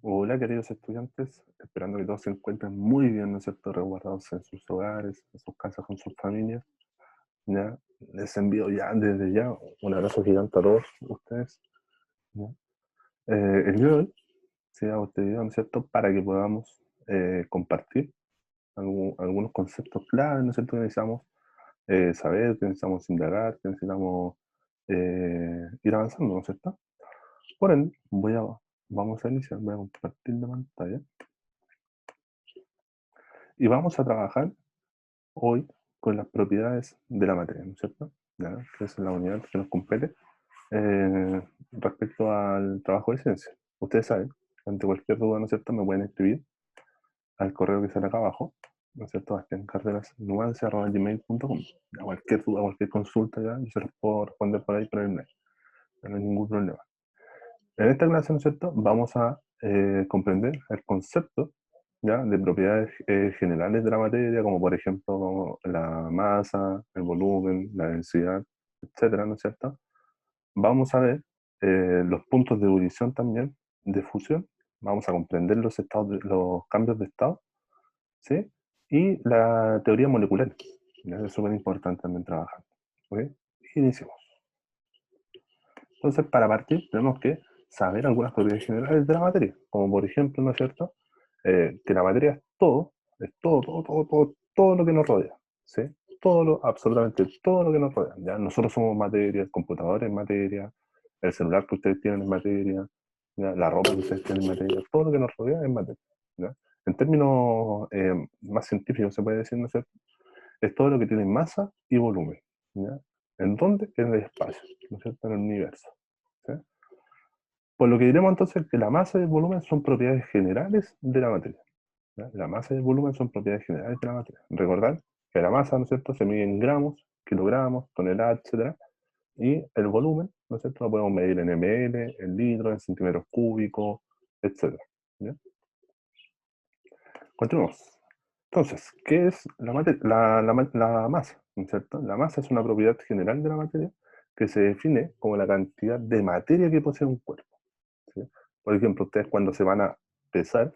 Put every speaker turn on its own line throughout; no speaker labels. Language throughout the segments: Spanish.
Hola, queridos estudiantes, esperando que todos se encuentren muy bien, ¿no es cierto?, resguardados en sus hogares, en sus casas, con sus familias. ¿Ya? Les envío ya, desde ya, un abrazo gigante a todos ustedes. ¿Ya? El día de hoy se ha este video, ¿no es cierto?, para que podamos compartir algunos conceptos claves, ¿no es cierto?, que necesitamos saber, que necesitamos indagar, que necesitamos ir avanzando, ¿no es cierto? Por ende, vamos a iniciar, voy a compartir la pantalla y vamos a trabajar hoy con las propiedades de la materia, ¿no es cierto? ¿Ya? Que es la unidad que nos compete respecto al trabajo de ciencia. Ustedes saben, ante cualquier duda, ¿no es cierto?, me pueden escribir al correo que sale acá abajo, ¿no es cierto?, bastiancardenas@gmail.com. Cualquier duda, cualquier consulta, ya, yo se los puedo responder por ahí, por el mail. No hay ningún problema. En esta clase, ¿no es cierto?, vamos a comprender el concepto, ¿ya?, de propiedades generales de la materia, como por ejemplo la masa, el volumen, la densidad, etcétera, ¿no es cierto? Vamos a ver los puntos de ebullición también, de fusión, vamos a comprender los los cambios de estado, ¿sí? Y la teoría molecular, ¿ya? Es súper importante también trabajar. ¿Ok? Iniciemos. Entonces, para partir, tenemos que saber algunas propiedades generales de la materia, como por ejemplo, ¿no es cierto?, que la materia es todo lo que nos rodea, ¿sí? Absolutamente todo lo que nos rodea, ¿ya? Nosotros somos materia, el computador es materia, el celular que ustedes tienen es materia, ¿ya? La ropa que ustedes tienen es materia, todo lo que nos rodea es materia, ¿ya? En términos más científicos se puede decir, ¿no es cierto?, es todo lo que tiene masa y volumen, ¿ya? ¿En dónde? En el espacio, ¿no es cierto?, en el universo, ¿sí? Por lo que diremos entonces que la masa y el volumen son propiedades generales de la materia, ¿ya? La masa y el volumen son propiedades generales de la materia. Recordad que la masa, ¿no es cierto?, se mide en gramos, kilogramos, toneladas, etcétera, y el volumen, ¿no es cierto?, lo podemos medir en ml, en litros, en centímetros cúbicos, etcétera, ¿ya? Continuemos. Entonces, ¿qué es la masa? ¿No es cierto? La masa es una propiedad general de la materia que se define como la cantidad de materia que posee un cuerpo, ¿sí? Por ejemplo, ustedes cuando se van a pesar,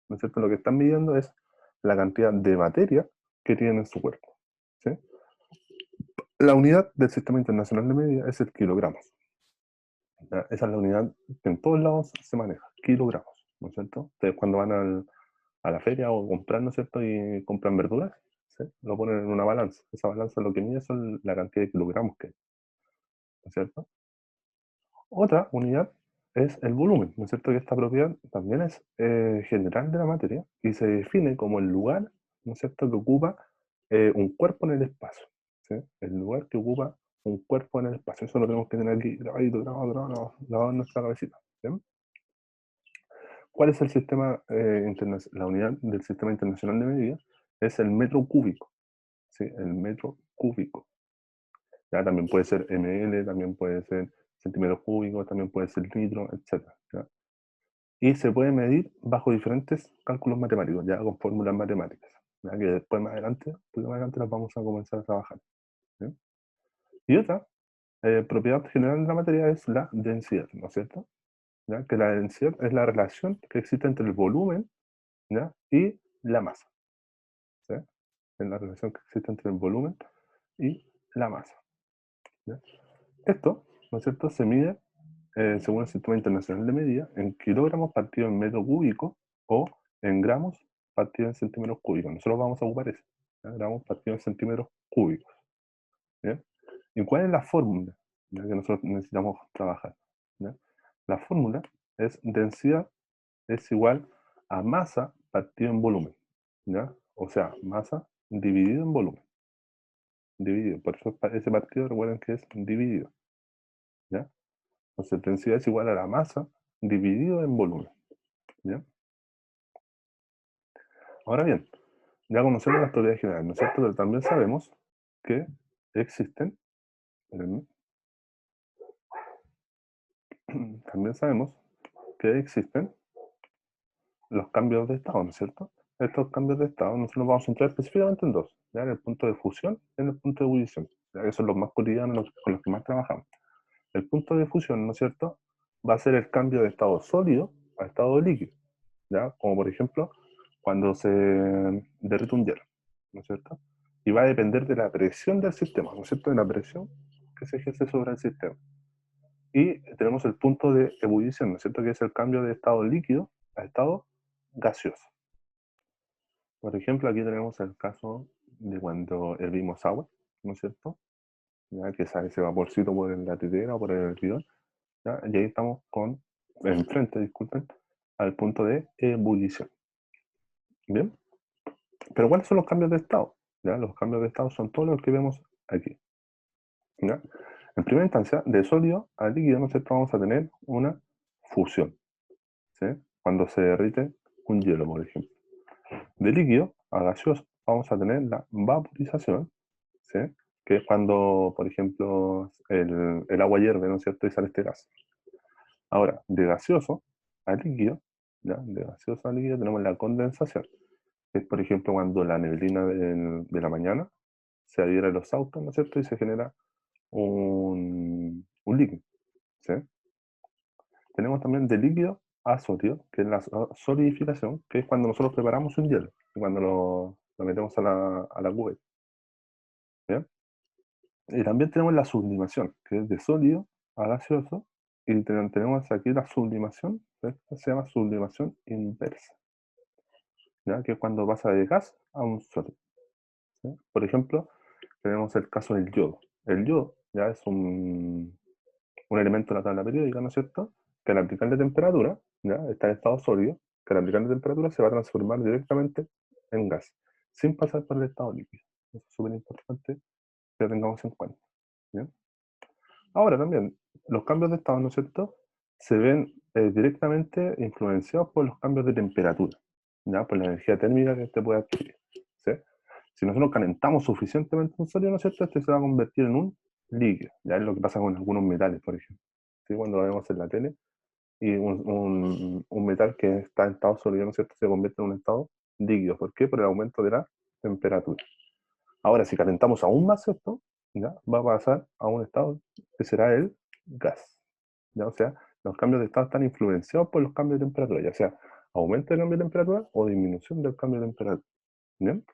¿no es cierto?, lo que están midiendo es la cantidad de materia que tienen en su cuerpo, ¿sí? La unidad del Sistema Internacional de Medida es el kilogramos, ¿ya? Esa es la unidad que en todos lados se maneja, kilogramos, ¿no es cierto? Ustedes cuando van a la feria o comprar, ¿no es cierto?, y compran verduras, ¿sí?, lo ponen en una balanza. Esa balanza lo que mide son la cantidad de kilogramos que hay, ¿no es cierto? Otra unidad es el volumen, ¿no es cierto?, que esta propiedad también es general de la materia y se define como el lugar, ¿no es cierto?, que ocupa un cuerpo en el espacio, ¿sí? El lugar que ocupa un cuerpo en el espacio. Eso lo tenemos que tener aquí grabadito, grabado en nuestra cabecita, ¿bien? ¿Cuál es el sistema, la unidad del Sistema Internacional de Medida? Es el metro cúbico, ¿sí? El metro cúbico. ¿Ya? También puede ser ml, también puede ser centímetros cúbicos, también puede ser litro, etcétera, ¿ya? Y se puede medir bajo diferentes cálculos matemáticos, ya con fórmulas matemáticas, ¿ya? Que después más adelante, un poquito más adelante las vamos a comenzar a trabajar, ¿ya? Y otra propiedad general de la materia es la densidad, ¿no es cierto? ¿Ya? Que la densidad es la relación que existe entre el volumen, ¿ya?, y la masa, ¿sí? Es la relación que existe entre el volumen y la masa, ¿ya? Esto, ¿no es cierto?, se mide, según el Sistema Internacional de Medida, en kilogramos partido en metro cúbico o en gramos partido en centímetros cúbicos. Nosotros vamos a ocupar ese, ¿ya? Gramos partido en centímetros cúbicos, ¿ya? ¿Y cuál es la fórmula, ya, que nosotros necesitamos trabajar, ¿ya? La fórmula es densidad es igual a masa partido en volumen, ¿ya? O sea, masa dividido en volumen, dividido. Por eso ese partido recuerden que es dividido, ¿ya? Entonces, densidad es igual a la masa dividido en volumen, ¿ya? Ahora bien, ya conocemos las propiedades generales, ¿no es cierto? Pero también sabemos que existen, espérenme, también sabemos que existen los cambios de estado, ¿no es cierto? Estos cambios de estado nosotros nos vamos a centrar específicamente en dos, ¿ya? En el punto de fusión y en el punto de ebullición, ya que son los más cotidianos, con los que más trabajamos. El punto de fusión, ¿no es cierto?, va a ser el cambio de estado sólido a estado líquido, ¿ya? Como por ejemplo, cuando se derrite un hielo, ¿no es cierto? Y va a depender de la presión del sistema, ¿no es cierto? De la presión que se ejerce sobre el sistema. Y tenemos el punto de ebullición, ¿no es cierto? Que es el cambio de estado líquido a estado gaseoso. Por ejemplo, aquí tenemos el caso de cuando hervimos agua, ¿no es cierto? Ya que sale ese vaporcito por la tetera o por el hervidor, ¿ya? Y ahí estamos con, enfrente, disculpen, al punto de ebullición. ¿Bien? Pero ¿cuáles son los cambios de estado? ¿Ya? Los cambios de estado son todos los que vemos aquí. ¿Ya? En primera instancia, de sólido a líquido, ¿no es cierto? Vamos a tener una fusión, ¿sí? Cuando se derrite un hielo, por ejemplo. De líquido a gaseoso vamos a tener la vaporización, ¿sí? Que es cuando, por ejemplo, el agua hierve, ¿no es cierto? Y sale este gas. Ahora, de gaseoso a líquido, ¿ya? De gaseoso a líquido tenemos la condensación, que es, por ejemplo, cuando la neblina de la mañana se adhiere a los autos, ¿no es cierto? Y se genera un líquido, ¿sí? Tenemos también de líquido a sólido, que es la solidificación, que es cuando nosotros preparamos un hielo, cuando lo metemos a la cubeta, ¿ya? Y también tenemos la sublimación, que es de sólido a gaseoso, y tenemos aquí la sublimación, esta se llama sublimación inversa, ¿ya? Que es cuando pasa de gas a un sólido, ¿sí? Por ejemplo, tenemos el caso del yodo. El yodo ya es un elemento de la tabla periódica, ¿no es cierto? Que al aplicarle temperatura, ¿ya? Está en estado sólido, que al aplicarle temperatura se va a transformar directamente en gas, sin pasar por el estado líquido. Eso es súper importante que lo tengamos en cuenta. ¿Bien? Ahora también, los cambios de estado, ¿no es cierto? Se ven directamente influenciados por los cambios de temperatura, ¿ya? Por la energía térmica que este puede adquirir, ¿sí? Si nosotros calentamos suficientemente un sólido, ¿no es cierto? Este se va a convertir en un líquido, ya es lo que pasa con algunos metales, por ejemplo. ¿Sí? Cuando lo vemos en la tele, y un metal que está en estado sólido, ¿no es cierto?, se convierte en un estado líquido. ¿Por qué? Por el aumento de la temperatura. Ahora, si calentamos aún más esto, ¿ya? Va a pasar a un estado que será el gas. ¿Ya? O sea, los cambios de estado están influenciados por los cambios de temperatura, ya sea aumento del cambio de temperatura o disminución del cambio de temperatura. ¿Bien?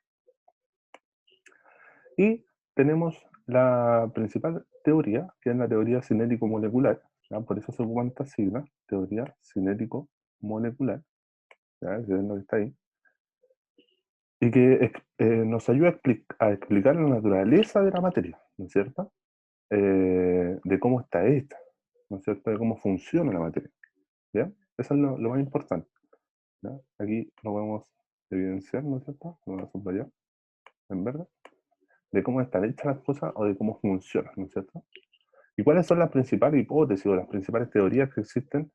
Y tenemos la principal teoría, que es la teoría cinético-molecular, ¿ya? Por eso se ocupan estas siglas, teoría cinético-molecular, ¿ya? Que es lo que está ahí, y que nos ayuda a explicar la naturaleza de la materia, ¿no es cierto? De cómo está hecha, ¿no es cierto? De cómo funciona la materia, ¿ya? Eso es lo más importante, ¿ya? Aquí lo podemos evidenciar, ¿no es cierto? Lo vamos a subrayar, en verde, de cómo están hechas las cosas o de cómo funcionan, ¿no es cierto? ¿Y cuáles son las principales hipótesis o las principales teorías que existen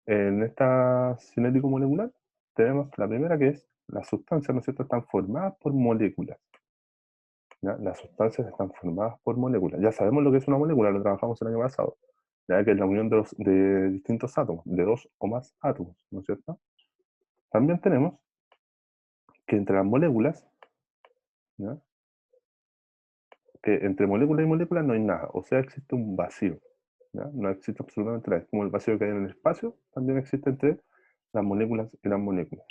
en esta cinético molecular? Tenemos la primera, que es las sustancias, ¿no es cierto?, están formadas por moléculas, ¿ya? Las sustancias están formadas por moléculas. Ya sabemos lo que es una molécula, lo trabajamos el año pasado, ya que es la unión de distintos átomos, de dos o más átomos, ¿no es cierto? También tenemos que entre las moléculas, ¿ya? Que entre molécula y molécula no hay nada, o sea, existe un vacío, ¿ya? No existe absolutamente nada, es como el vacío que hay en el espacio, también existe entre las moléculas y las moléculas.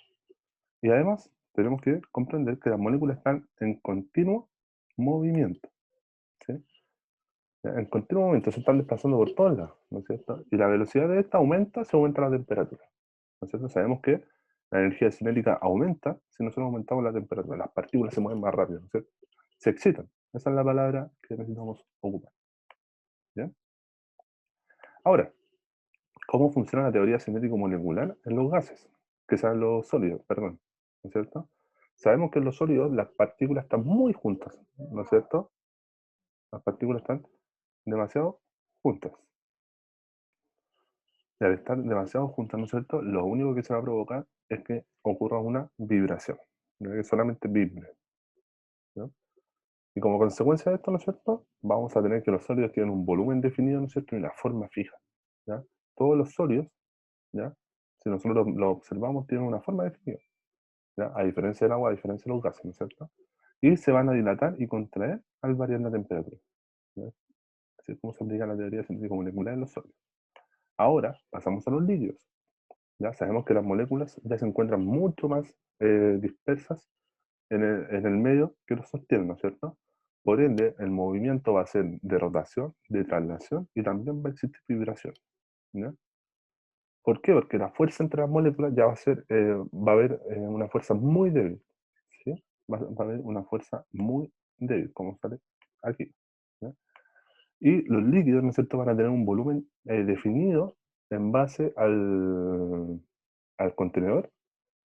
Y además, tenemos que comprender que las moléculas están en continuo movimiento, ¿sí? En continuo movimiento, se están desplazando por todos lados, ¿no es cierto? Y la velocidad de esta aumenta si aumenta la temperatura, ¿no es cierto? Sabemos que la energía cinética aumenta si nosotros aumentamos la temperatura, las partículas se mueven más rápido, ¿no es cierto? Se excitan, esa es la palabra que necesitamos ocupar, ¿ya? Ahora, ¿cómo funciona la teoría cinético-molecular en los gases? Que sean los sólidos, perdón, ¿no es cierto? Sabemos que en los sólidos las partículas están muy juntas, ¿no es cierto? Las partículas están demasiado juntas. Y al estar demasiado juntas, ¿no es cierto? Lo único que se va a provocar es que ocurra una vibración, ¿no? Que solamente vibre, ¿no? Y como consecuencia de esto, ¿no es cierto? Vamos a tener que los sólidos tienen un volumen definido, ¿no es cierto? Y una forma fija, ¿ya? Todos los sólidos, ¿ya? Si nosotros lo observamos, tienen una forma definida, ¿ya? A diferencia del agua, a diferencia de los gases, ¿no es cierto? Y se van a dilatar y contraer al variar la temperatura, ¿ya? Así es como se aplica la teoría científico molecular en los sólidos. Ahora pasamos a los líquidos. Ya sabemos que las moléculas ya se encuentran mucho más dispersas en el medio que los sostienen, ¿no es cierto? Por ende, el movimiento va a ser de rotación, de traslación y también va a existir vibración. ¿Ya? ¿Por qué? Porque la fuerza entre las moléculas ya va a ser, va a haber una fuerza muy débil, ¿sí? Va a haber una fuerza muy débil, como sale aquí. ¿Ya? Y los líquidos, ¿no es cierto?, van a tener un volumen definido en base al contenedor,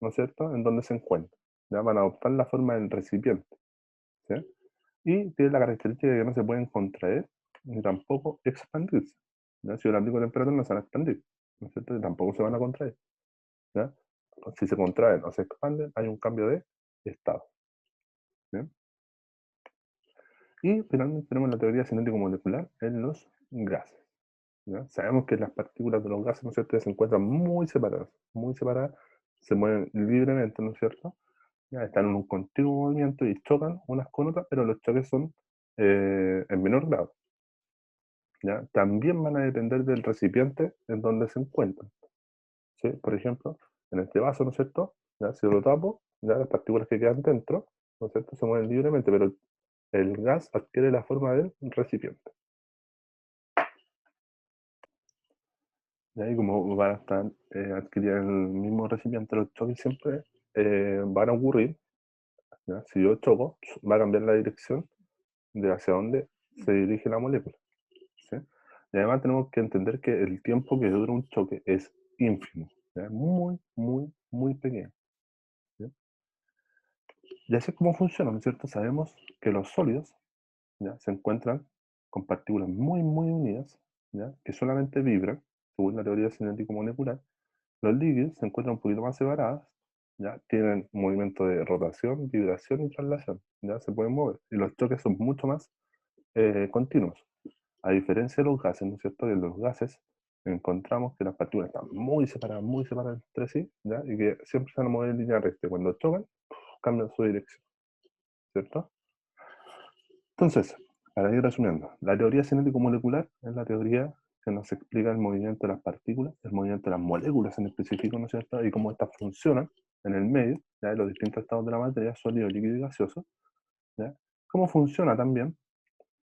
¿no es cierto?, en donde se encuentran. ¿Ya? Van a adoptar la forma del recipiente. ¿Sí? Y tiene la característica de que no se pueden contraer ni tampoco expandirse. ¿Ya? Si yo le aplico temperatura no se van a expandir, ¿no es cierto? Y tampoco se van a contraer. ¿Ya? Si se contraen o se expanden, hay un cambio de estado. ¿Bien? Y finalmente tenemos la teoría cinético-molecular en los gases. ¿Ya? Sabemos que las partículas de los gases, ¿no es cierto?, se encuentran muy separadas, se mueven libremente, ¿no es cierto? Ya están en un continuo movimiento y chocan unas con otras, pero los choques son en menor grado. ¿Ya? También van a depender del recipiente en donde se encuentran. ¿Sí? Por ejemplo, en este vaso, ¿no es cierto? ¿Ya? Si lo tapo, ya las partículas que quedan dentro, ¿no es cierto?, se mueven libremente, pero el gas adquiere la forma del recipiente. ¿Ya? Y como van a estar adquiriendo el mismo recipiente, los choques siempre van a ocurrir. ¿Ya? Si yo choco, va a cambiar la dirección de hacia dónde se dirige la molécula. ¿Sí? Y además tenemos que entender que el tiempo que dura un choque es ínfimo, ¿ya? Muy, muy, muy pequeño. ¿Ya? Y así es como funciona, ¿no es cierto? Sabemos que los sólidos, ¿ya?, se encuentran con partículas muy, muy unidas, ¿ya?, que solamente vibran, según la teoría cinético-molecular. Los líquidos se encuentran un poquito más separadas, ¿ya? Tienen un movimiento de rotación, vibración y traslación, ¿ya? Se pueden mover. Y los choques son mucho más continuos. A diferencia de los gases, ¿no es cierto? Que en los gases encontramos que las partículas están muy separadas entre sí, ¿ya? Y que siempre se van a mover en línea recta. Cuando chocan, cambian su dirección, ¿cierto? Entonces, para ir resumiendo, la teoría cinético-molecular es la teoría que nos explica el movimiento de las partículas, el movimiento de las moléculas en específico, ¿no es cierto? Y cómo estas funcionan en el medio, ¿ya?, de los distintos estados de la materia, sólido, líquido y gaseoso, ¿ya? Cómo funciona también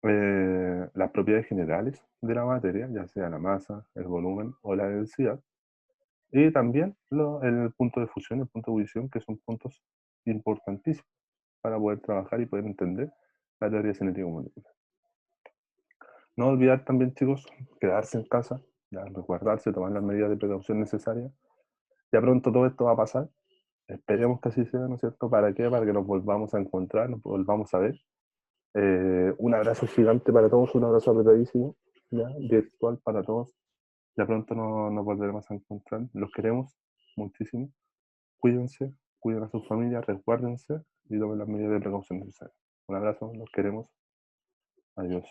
las propiedades generales de la materia, ya sea la masa, el volumen o la densidad, y también el punto de fusión y el punto de ebullición, que son puntos importantísimos para poder trabajar y poder entender la teoría cinética molecular. No olvidar también, chicos, quedarse en casa, ya, resguardarse, tomar las medidas de precaución necesarias. Ya pronto todo esto va a pasar. Esperemos que así sea, ¿no es cierto? ¿Para qué? Para que nos volvamos a encontrar, nos volvamos a ver. Un abrazo gigante para todos, un abrazo apretadísimo, ¿ya? Virtual para todos. Ya pronto nos volveremos a encontrar. Los queremos muchísimo. Cuídense, cuiden a sus familias, resguárdense y tomen las medidas de precaución necesarias. Un abrazo, los queremos. Adiós.